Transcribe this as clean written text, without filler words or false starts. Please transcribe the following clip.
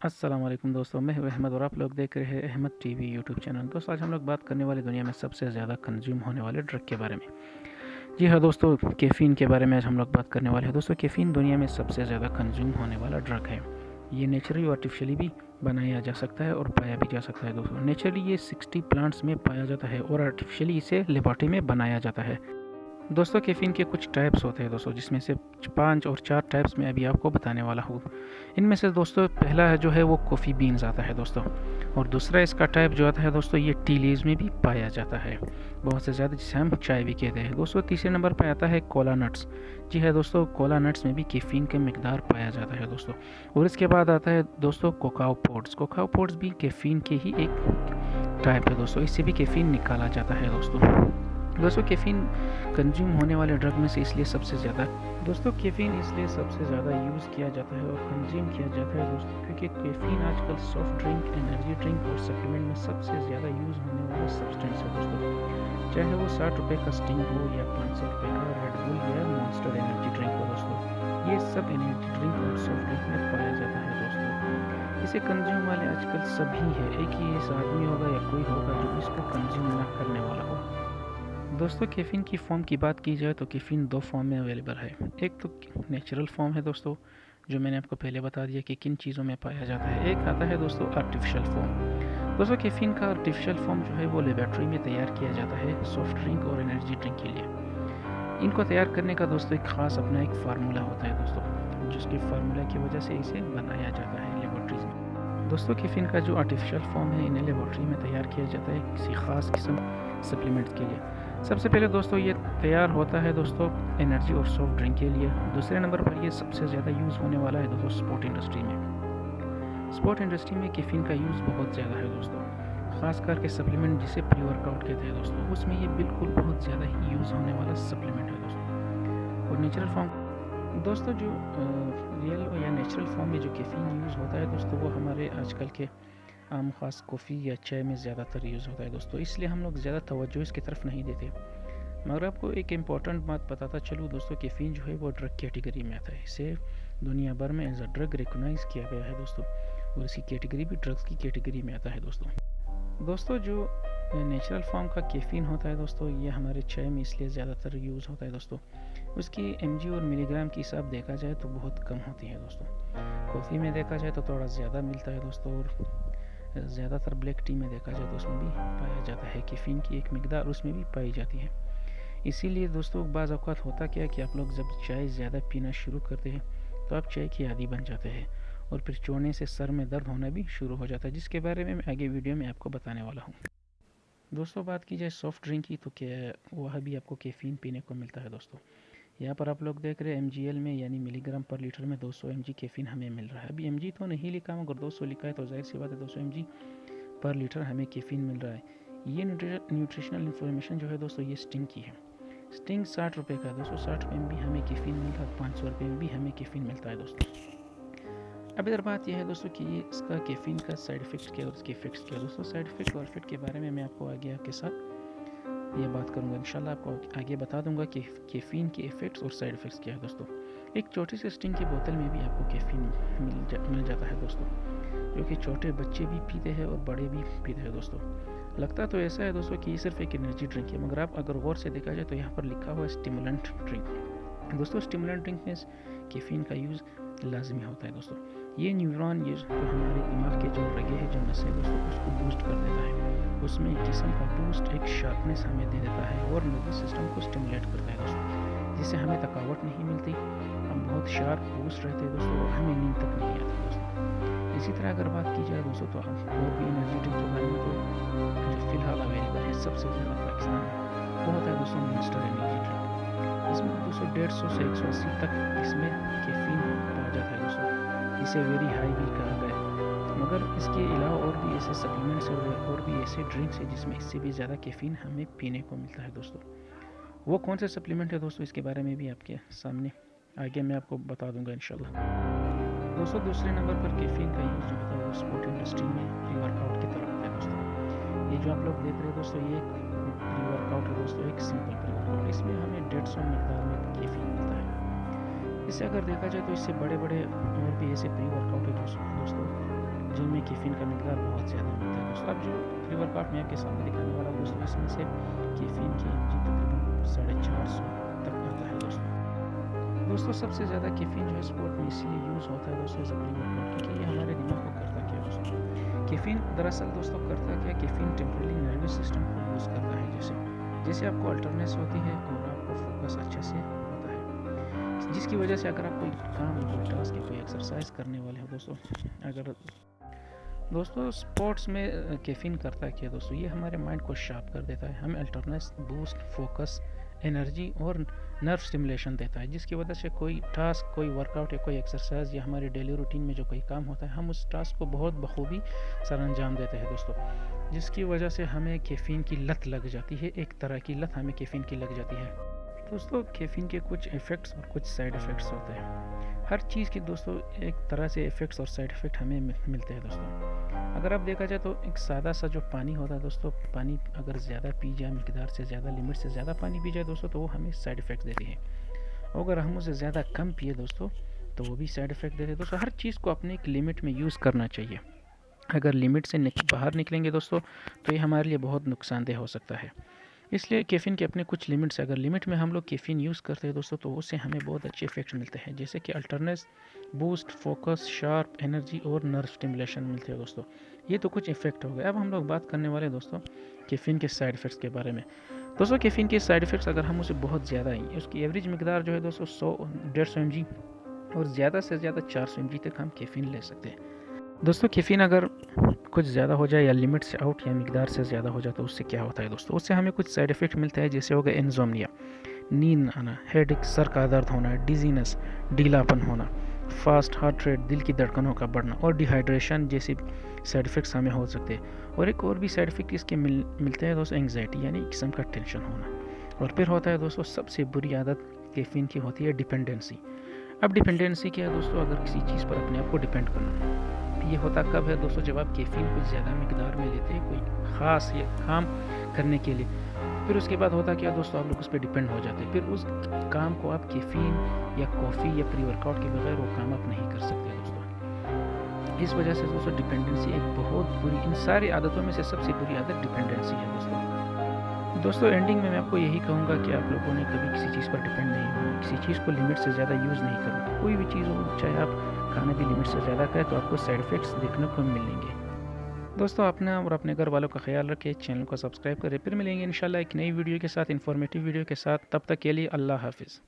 अस्सलाम वालेकुम दोस्तों, मैं हूं अहमद और आप लोग देख रहे हैं अहमद टीवी यूट्यूब चैनल। दोस्तों आज हम लोग बात करने वाले दुनिया में सबसे ज़्यादा कंज्यूम होने वाले ड्रग के बारे में। जी हाँ दोस्तों, कैफ़ीन के बारे में आज हम लोग बात करने वाले हैं। दोस्तों कैफ़ीन दुनिया में सबसे ज़्यादा कंज्यूम होने वाला ड्रग है। ये नेचुरली और आर्टिफिशियली भी बनाया जा सकता है और पाया भी जा सकता है। दोस्तों नेचुरली ये 60 प्लांट्स में पाया जाता है और आर्टिफिशियली इसे लेबोरेटरी में बनाया जाता है। दोस्तों कैफ़ीन के कुछ टाइप्स होते हैं दोस्तों, जिसमें से 5 और 4 टाइप्स में अभी आपको बताने वाला हूँ। इनमें से दोस्तों पहला है जो है वो कॉफ़ी बीन्स आता है दोस्तों, और दूसरा इसका टाइप जो आता है दोस्तों ये टी लीव्स में भी पाया जाता है बहुत से ज़्यादा, जिसे हम चाय भी कहते हैं। दोस्तों तीसरे नंबर पर आता है कोला नट्स। जी है दोस्तों, कोला नट्स में भी कैफ़ीन का मिकदार पाया जाता है दोस्तों। और इसके बाद आता है दोस्तों कोकाओ पोड्स। कोकाओ पोड्स भी कैफ़ीन के ही एक टाइप है दोस्तों, इससे भी कैफ़ीन निकाला जाता है दोस्तों कैफ़ीन कंज्यूम होने वाले ड्रग में से इसलिए सबसे ज़्यादा कैफ़ीन इसलिए सबसे ज़्यादा यूज़ किया जाता है और कंज्यूम किया जाता है दोस्तों, क्योंकि कैफ़ीन आजकल सॉफ्ट ड्रिंक, एनर्जी ड्रिंक और सप्लीमेंट में सबसे ज़्यादा यूज़ होने वाला सब्सटेंस है दोस्तों। चाहे वो 60 रुपये का स्टिंग हो या 500 रुपये का रेड बुल या मॉन्स्टर एनर्जी ड्रिंक हो दोस्तों, ये सब एनर्जी ड्रिंक और सॉफ्ट ड्रिंक में पाया जाता है दोस्तों। इसे कंज्यूम वाले आजकल सभी है, एक ही ऐसा आदमी होगा या कोई होगा जो इसको कंज्यूम ना करने वाला हो। दोस्तों कैफ़ीन की फॉर्म की बात की जाए तो कैफ़ीन 2 फॉर्म में अवेलेबल है। एक तो नेचुरल फॉर्म है दोस्तों, जो मैंने आपको पहले बता दिया कि किन चीज़ों में पाया जाता है। एक आता है दोस्तों आर्टिफिशियल फॉर्म। दोस्तों कैफ़ीन का आर्टिफिशियल फॉर्म जो है वो लेबोरेटरी में तैयार किया जाता है सॉफ्ट ड्रिंक और एनर्जी ड्रिंक के लिए। इनको तैयार करने का दोस्तों एक ख़ास अपना एक फार्मूला होता है दोस्तों, जिसके फार्मूला की वजह से इसे बनाया जाता है लेबोरेटरीज में। दोस्तों कैफ़ीन का जो आर्टिफिशियल फॉर्म है इन्हें लेबोरेटरी में तैयार किया जाता है किसी ख़ास किस्म सप्लीमेंट के लिए। सबसे पहले दोस्तों ये तैयार होता है दोस्तों एनर्जी और सॉफ्ट ड्रिंक के लिए। दूसरे नंबर पर ये सबसे ज़्यादा यूज़ होने वाला है दोस्तों स्पोर्ट इंडस्ट्री में। स्पोर्ट इंडस्ट्री में कैफ़ीन का यूज़ बहुत ज़्यादा है दोस्तों, ख़ास करके सप्लीमेंट जिसे प्री वर्कआउट कहते हैं दोस्तों, उसमें ये बिल्कुल बहुत ज़्यादा ही यूज़ होने वाला सप्लीमेंट है दोस्तों। और नेचुरल फॉर्म दोस्तों जो रियल या नेचुरल फॉर्म में जो कैफ़ीन यूज़ होता है दोस्तों, वो हमारे आजकल के आम ख़ास कॉफ़ी या चाय में ज़्यादातर यूज़ होता है दोस्तों, इसलिए हम लोग ज़्यादा तवज्जो इसकी तरफ नहीं देते। मगर आपको एक इम्पॉर्टेंट बात बताता चलूँ दोस्तों, कैफ़ीन जो है वो ड्रग कैटेगरी में आता है। इसे दुनिया भर में एज अ ड्रग रिकॉग्नाइज़ किया गया है दोस्तों, और इसकी कैटेगरी भी ड्रग्स की कैटेगरी में आता है दोस्तों जो नेचुरल फॉर्म का कैफ़ीन होता है दोस्तों, ये हमारे चाय में इसलिए ज़्यादातर यूज़ होता है दोस्तों। उसकी mg और मिलीग्राम की हिसाब देखा जाए तो बहुत कम होती है दोस्तों। कॉफ़ी में देखा जाए तो थोड़ा ज़्यादा मिलता है दोस्तों, और ज़्यादातर ब्लैक टी में देखा जाए तो उसमें भी पाया जाता है कैफ़ीन की एक मिकदार उसमें भी पाई जाती है। इसीलिए दोस्तों बाज़ औक़ात होता क्या है कि आप लोग जब चाय ज़्यादा पीना शुरू करते हैं तो आप चाय के आदी बन जाते हैं, और फिर चोने से सर में दर्द होना भी शुरू हो जाता है, जिसके बारे में मैं आगे वीडियो में आपको बताने वाला हूँ। दोस्तों बात की जाए सॉफ्ट ड्रिंक की तो क्या वह भी आपको कैफ़ीन पीने को मिलता है दोस्तों। यहाँ पर आप लोग देख रहे हैं mgl में यानी मिलीग्राम पर लीटर में 200 mg कैफ़ीन हमें मिल रहा है। अभी mg तो नहीं लिखा, मगर 200 लिखा है तो जाहिर सी बात है 200 mg पर लीटर हमें कैफ़ीन मिल रहा है। ये न्यूट्रिशनल इन्फॉर्मेशन जो है दोस्तों ये स्टिंग की है। स्टिंग 60 रुपये का दोस्तों, 60 रुपये में भी हमें कैफ़ीन मिलता है, 500 रुपये में भी हमें कैफ़ीन मिलता है दोस्तों। अब इधर बात यह है दोस्तों कि ये इसका कैफ़ीन का साइड इफ़ेक्ट्स क्या और उसके इफ़ेक्ट्स क्या। दोस्तों साइड इफ़ेक्ट और इफ़ेक्ट के बारे में मैं आपको आगे आपके साथ ये बात करूंगा, इंशाल्लाह आपको आगे बता दूंगा कि कैफ़ीन के इफ़ेक्ट्स और साइड इफ़ेक्ट्स क्या है दोस्तों। एक छोटी सी स्टिंग की बोतल में भी आपको कैफ़ीन मिल जाता है दोस्तों, जो कि छोटे बच्चे भी पीते हैं और बड़े भी पीते हैं दोस्तों। लगता तो ऐसा है दोस्तों कि ये सिर्फ एक एनर्जी ड्रिंक है, मगर आप अगर गौर से देखा जाए तो यहाँ पर लिखा हुआ है स्टिमुलेंट ड्रिंक। दोस्तों स्टिमुलेंट ड्रिंक में कैफ़ीन का यूज़ लाजमी होता है दोस्तों। ये न्यूरॉन ये जो हमारे दिमाग के जो रगे हैं जो नसें दोस्तों उसको बूस्ट कर देता है, उसमें एक किस्म का बूस्ट एक शार्पनेस हमें दे देता है और नर्वस सिस्टम को स्टिमुलेट करता है दोस्तों, जिससे हमें थकावट नहीं मिलती, हम बहुत शार्प बूस्ट रहते हैं दोस्तों, और हमें नींद तक नहीं आती दोस्तों। इसी तरह अगर बात की जाए दोस्तों तो और भी एनर्जी ड्रिंक के बारे में तो जो फ़िलहाल अवेलेबल है सबसे ज़्यादा पाकिस्तान में वो होता है दोस्तों मॉन्स्टर एनर्जी ड्रिंक। इसमें दोस्तों 150 से 180 तक इसमें कैफ़ीन पाया जाता है दोस्तों, इसे वेरी हाई भी कहा गया है। मगर इसके अलावा और भी ऐसे सप्लीमेंट्स और भी ऐसे ड्रिंक्स हैं जिसमें इससे भी ज़्यादा कैफ़ीन हमें पीने को मिलता है दोस्तों। वो कौन से सप्लीमेंट है दोस्तों, इसके बारे में भी आपके सामने आगे मैं आपको बता दूंगा इंशाल्लाह। दोस्तों दूसरे नंबर पर कैफ़ीन का यूज़ जो होता है वो स्पोर्ट इंडस्ट्री में प्री वर्कआउट की तरफ होता है दोस्तों। ये जो आप लोग देख रहे हैं दोस्तों ये प्री वर्कआउट है दोस्तों, एक सिंपल प्री वर्कआउट, इसमें हमें 150 मिकदार में कैफ़ीन मिलता है। इसे अगर देखा जाए तो इससे बड़े बड़े और भी ऐसे प्री वर्कआउट है दोस्तों जिनमें कैफीन का मिकदार बहुत ज़्यादा मिलता है दोस्तों। अब जो प्री वर्कआउट में आपके सामने दिखाने वाला दोस्तों, इसमें से कैफीन की जी तकरीबन 450 तक आता है दोस्तों। सबसे ज़्यादा कैफीन जो है स्पोर्ट में इसलिए यूज़ होता है दोस्तों एज अ प्री वर्कआउट, क्योंकि ये हमारे दिमाग को करता क्या दोस्तों, कैफीन दरअसल दोस्तों करता क्या, कैफीन टेम्पररी नर्वस सिस्टम को यूज़ करता है। जैसे आपको अल्टरनेस होती है और आपको फोकस अच्छे से होता है, जिसकी वजह से अगर आप कोई काम या कोई टास्क या कोई एक्सरसाइज करने वाले हो दोस्तों, अगर दोस्तों स्पोर्ट्स में कैफीन करता क्या दोस्तों, ये हमारे माइंड को शार्प कर देता है, हमें अल्टरनेस, बूस्ट, फोकस, एनर्जी और नर्व स्टिमुलेशन देता है, जिसकी वजह से कोई टास्क, कोई वर्कआउट या कोई एक्सरसाइज या हमारे डेली रूटीन में जो कोई काम होता है, हम उस टास्क को बहुत बखूबी सर अंजाम देते हैं दोस्तों, जिसकी वजह से हमें कैफीन की लत लग जाती है। एक तरह की लत हमें कैफीन की लग जाती है दोस्तों। कैफीन के कुछ इफ़ेक्ट्स और कुछ साइड इफ़ेक्ट्स होते हैं। हर चीज़ के दोस्तों एक तरह से इफ़ेक्ट्स और साइड इफ़ेक्ट हमें मिलते हैं दोस्तों। अगर आप देखा जाए तो एक सादा सा जो पानी होता है दोस्तों, पानी अगर ज़्यादा पी जाए, मिकदार से ज़्यादा, लिमिट से ज़्यादा पानी पी जाए दोस्तों, तो वो हमें साइड इफ़ेक्ट देती है। और अगर हम उसे ज़्यादा कम पिए दोस्तों, तो वो भी साइड इफ़ेक्ट देते हैं दोस्तों। हर चीज़ को अपने एक लिमिट में यूज़ करना चाहिए। अगर लिमिट से बाहर निकलेंगे दोस्तों, तो ये हमारे लिए बहुत नुकसानदेह हो सकता है। इसलिए कैफीन के अपने कुछ लिमिट्स, अगर लिमिट में हम लोग कैफीन यूज़ करते हैं दोस्तों, तो उससे हमें बहुत अच्छे इफेक्ट्स मिलते हैं, जैसे कि अल्टरनेस, बूस्ट, फोकस, शार्प, एनर्जी और नर्व स्टिमुलेशन मिलते हैं दोस्तों। ये तो कुछ इफेक्ट हो गए। अब हम लोग बात करने वाले दोस्तों कैफीन के साइड इफ़ेक्ट्स के बारे में। दोस्तों कैफीन के साइड इफ़ेक्ट्स, अगर हम उसे बहुत ज़्यादा ही, उसकी एवरेज मिकदार जो है दोस्तों 100-150 mg और ज़्यादा से ज़्यादा 400 mg तक हम कैफीन ले सकते हैं दोस्तों। कैफीन अगर कुछ ज़्यादा हो जाए या लिमिट से आउट या मिकदार से ज़्यादा हो जाए, तो उससे क्या होता है दोस्तों, उससे हमें कुछ साइड इफ़ेक्ट मिलता है, जैसे होगा इंसोम्निया, नींद आना, हेडेक, सर का दर्द होना, डिजीनेस, ढीलापन होना, फास्ट हार्ट रेट, दिल की धड़कनों का बढ़ना और डिहाइड्रेशन जैसे साइड इफ़ेक्ट्स हमें हो सकते हैं। और एक और भी साइड इफ़ेक्ट इसके मिलते हैं दोस्तों, एंग्जाइटी यानी एक किस्म का टेंशन होना। और फिर होता है दोस्तों सबसे बुरी आदत कैफीन की होती है डिपेंडेंसी। अब डिपेंडेंसी क्या है दोस्तों, अगर किसी चीज़ पर अपने आप को डिपेंड करना। ये होता कब है दोस्तों, जब आप कैफीन कुछ ज़्यादा मिकदार में लेते हैं कोई ख़ास या काम करने के लिए, फिर उसके बाद होता क्या दोस्तों, आप लोग उस पर डिपेंड हो जाते हैं। फिर उस काम को आप कैफीन या कॉफ़ी या प्री वर्कआउट के बगैर वो काम आप नहीं कर सकते दोस्तों। इस वजह से दोस्तों डिपेंडेंसी एक बहुत बुरी, इन सारी आदतों में से सबसे बुरी आदत डिपेंडेंसी है दोस्तों। एंडिंग में मैं आपको यही कहूँगा कि आप लोगों ने कभी किसी चीज़ पर डिपेंड नहीं होना, किसी चीज़ को लिमिट से ज़्यादा यूज़ नहीं करना। कोई भी चीज़ हो, चाहे आप खाना भी लिमिट से ज़्यादा खाएं, तो आपको साइड इफ़ेक्ट्स देखने को मिलेंगे दोस्तों। अपना और अपने घर वालों का ख्याल रखें, चैनल को सब्सक्राइब करें। फिर मिलेंगे इंशाल्लाह एक नई वीडियो के साथ, इन्फॉर्मेटिव वीडियो के साथ। तब तक के लिए अल्लाह हाफिज़।